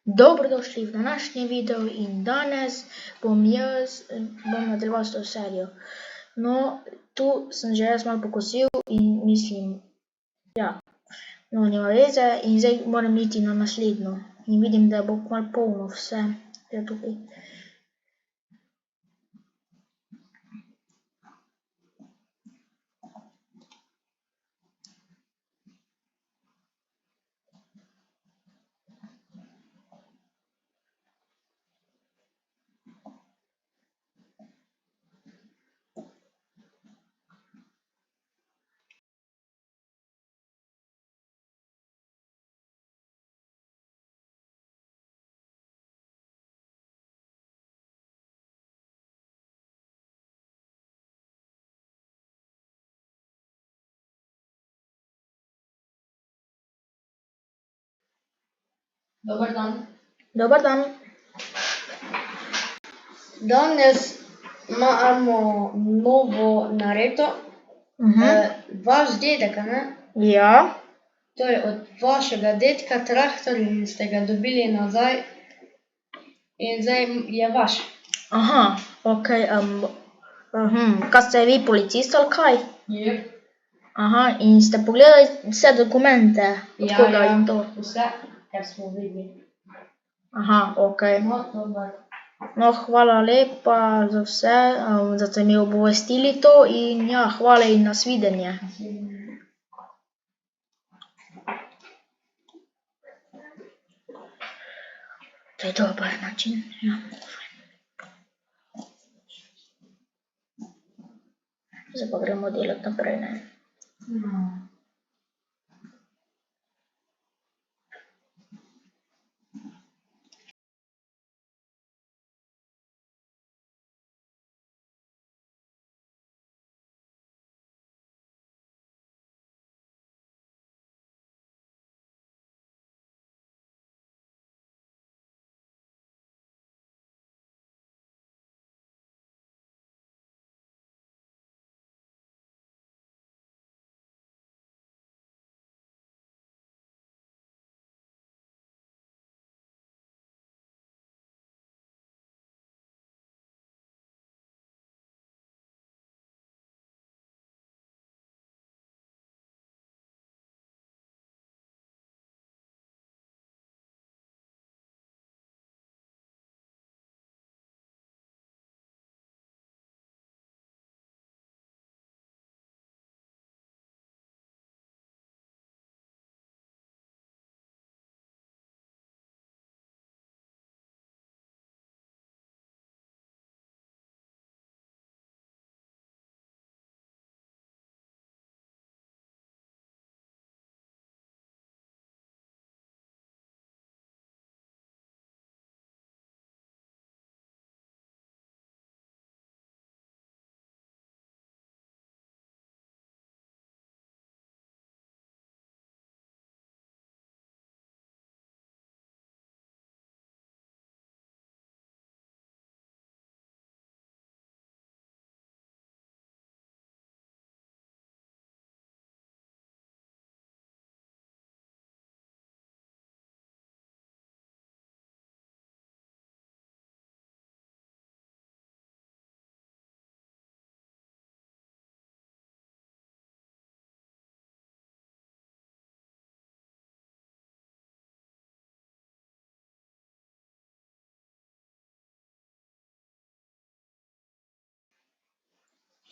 Dobrodošli v današnji video in danes bom nadaljeval s to serijo. No, tu sem že jaz malo pokosil in mislim, no, nima veze in zdaj moram iti na naslednjo. In vidim, da bo malo polno vse. Tukaj. Dobar dan. Dobar dan. Danes imamo novo nareto. Vaš dedek, a ne? Ja. To je od vašega dedka traktor in ste ga dobili nazaj. In zdaj je vaš. Aha, okej. Kaj ste vi policist ali kaj? Jep. Aha, in ste pogledali vse dokumente? Ja, vse, kar smo videli. Aha, okej. No, dober. No, hvala lepa za vse, da ste mi obvestili to in hvala in nasvidenje. To je dober način, Zdaj pa gremo delati naprej, ne?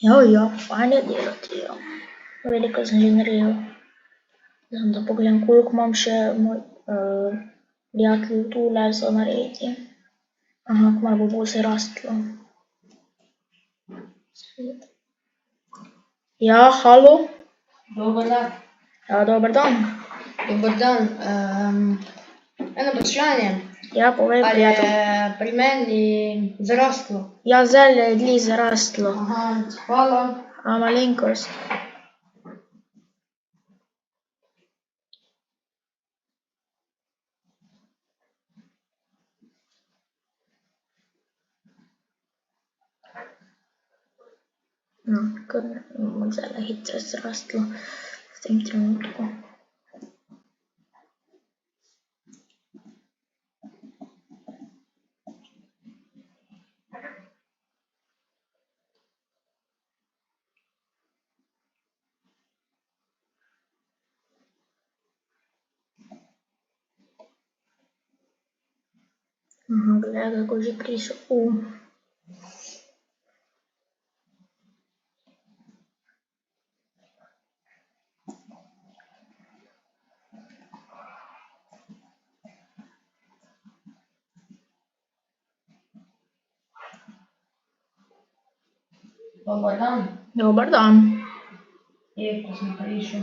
Ja, fajn je delati, Veliko sem že naredil. Zdaj da pogledam, koliko imam še prijateljev tule za narediti. Aha, kmalu bo vse rastlo. Ja, halo? Dober dan. Ja, dober dan. Dober dan. Eno vprašanje. Ja, povej, Ali prijatelj. je pri meni zrastlo? Ja, zdajle je glih zrastlo. Aha, hvala. Malenkost. No, kar zdajle hitro zrastlo v tem trenutku. Aha, gledaj, kako že prišel. Dobar dan. Dobar dan. Ko sem prišel.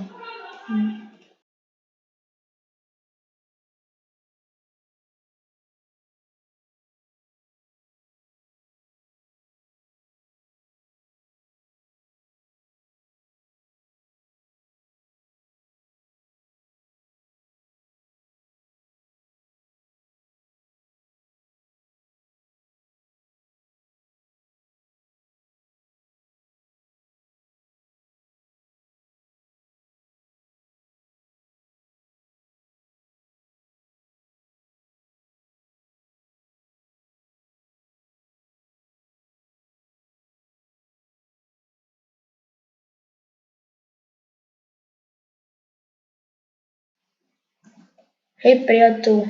Hej, prijatelj.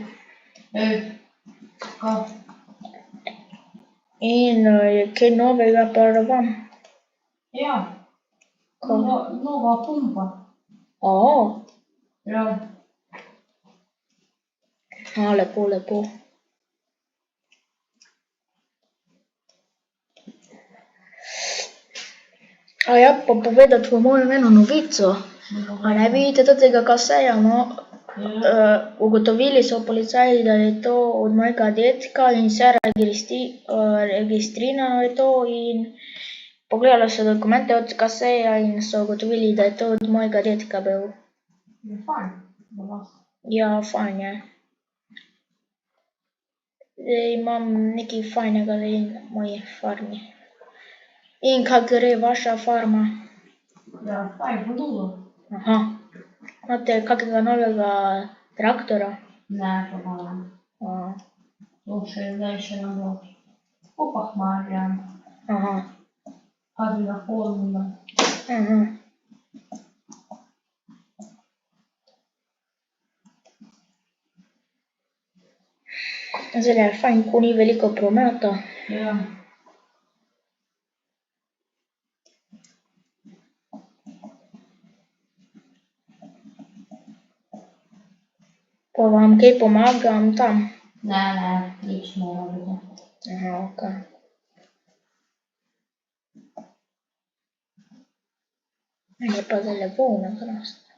Kaj? In je kaj novega pri vam? Ja. Nova pumpa. Ja. Lepo, lepo. Ja, pa povedati vam moram eno novico. A ne vidite tega kaseja, no? Ugotovili so policaji, da je to od mojega dedka in vse registrirano je to in pogledali so dokumente od kaseja in so ugotovili, da je to od mojega dedka bil. Je fajn za vas. Ja, fajn je. Zdaj imam nekaj fajnega na moji farmi. In kako gre vaša farma? Ja, fajn, hudo. Aha. Imate kakega novega traktorja? Ne, pa ne. To zdaj še ne bo. Pa hmarjam. Aha. Kadri na Holmda. Zdaj je fajn, ko ni veliko prometa. Ja. Pa vam kaj pomagam tam? Ne, nič ne rabite. Aha, okej. Meni je pa zdajle volna krasna.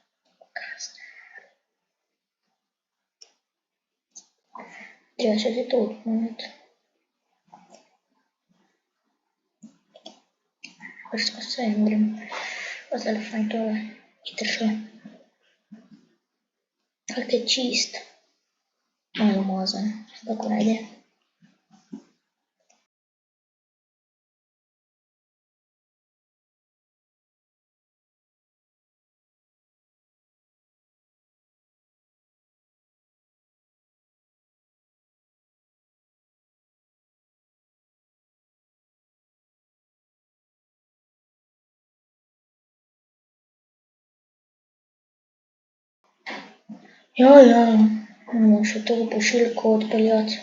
Treba še ti to odkloniti. Pa s kasejem grem. Pa zdajle fajn tole. Hitro šlo. Kako je čist. Malo umazan, tako ne ide. Ja, moramo še to pošiljko odpeljati.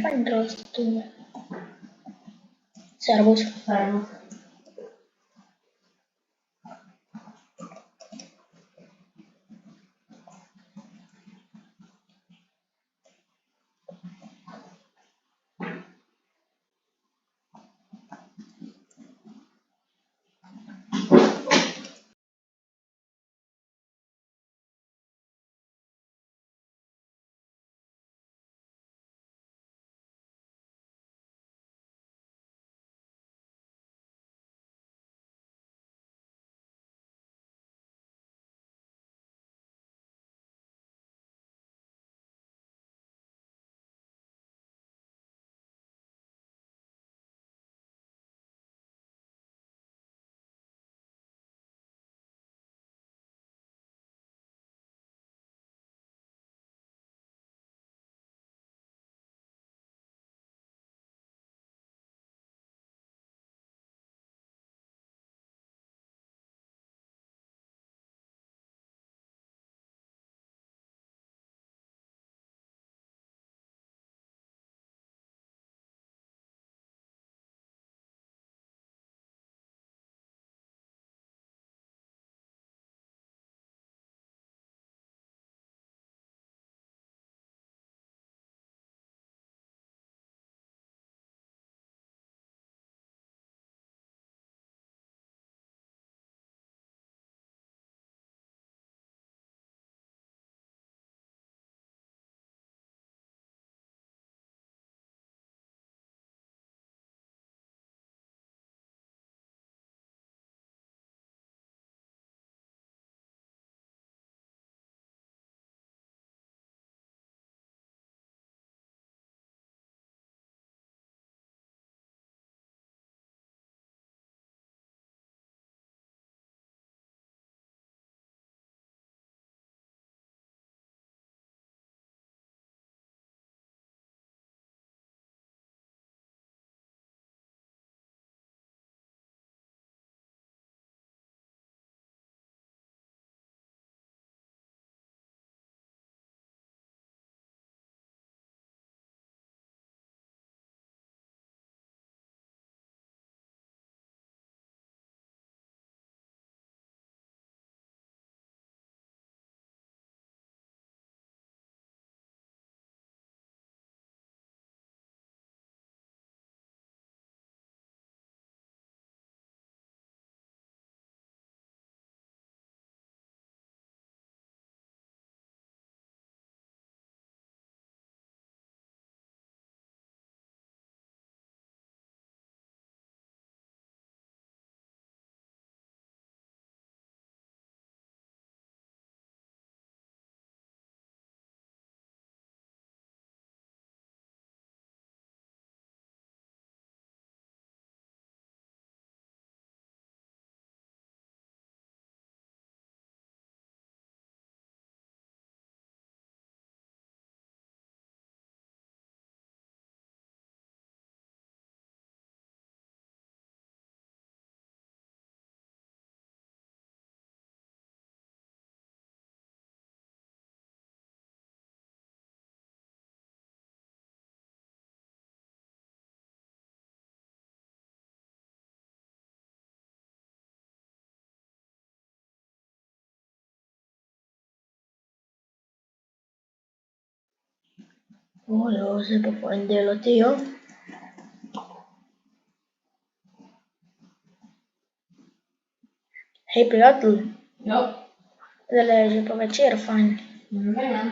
Fajn raste tule. Servus. Servus. Ja, se pa fajn delati, ja. Hej, prijatelj, Ja, zdajle je že pa večer, fajn. ne vem.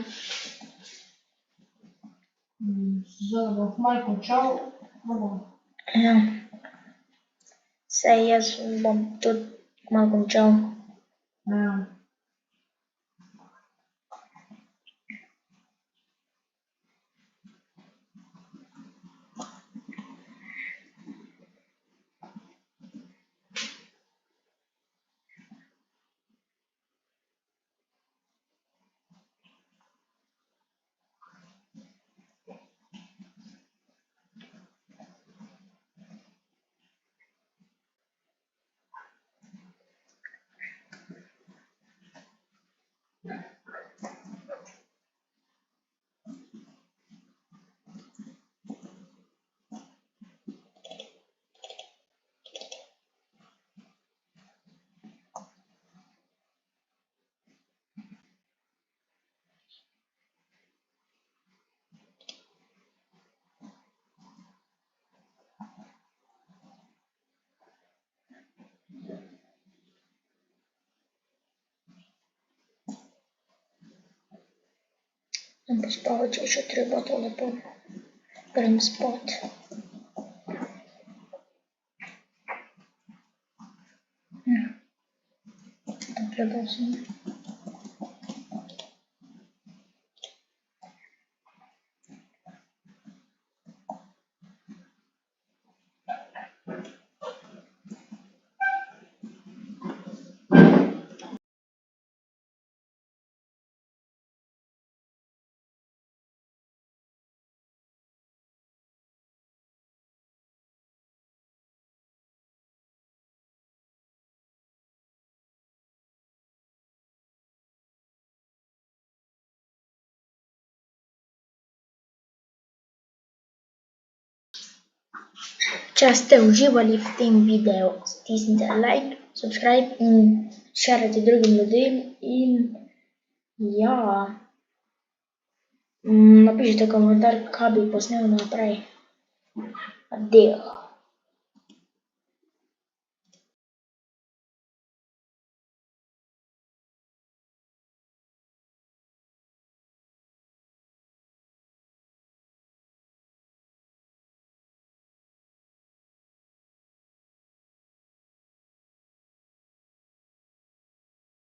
Zdaj bom kmalu končal. Ja. Saj jaz bom tudi kmalu končal. Ja. Bom pospal, če je še treba tole pa grem spat. Ja. Prebral sem. Če ste uživali v tem videu, stisnite like, subscribe in šerajte drugim ljudem in ja, napišite komentar, kaj bi posnel naprej. Adijo.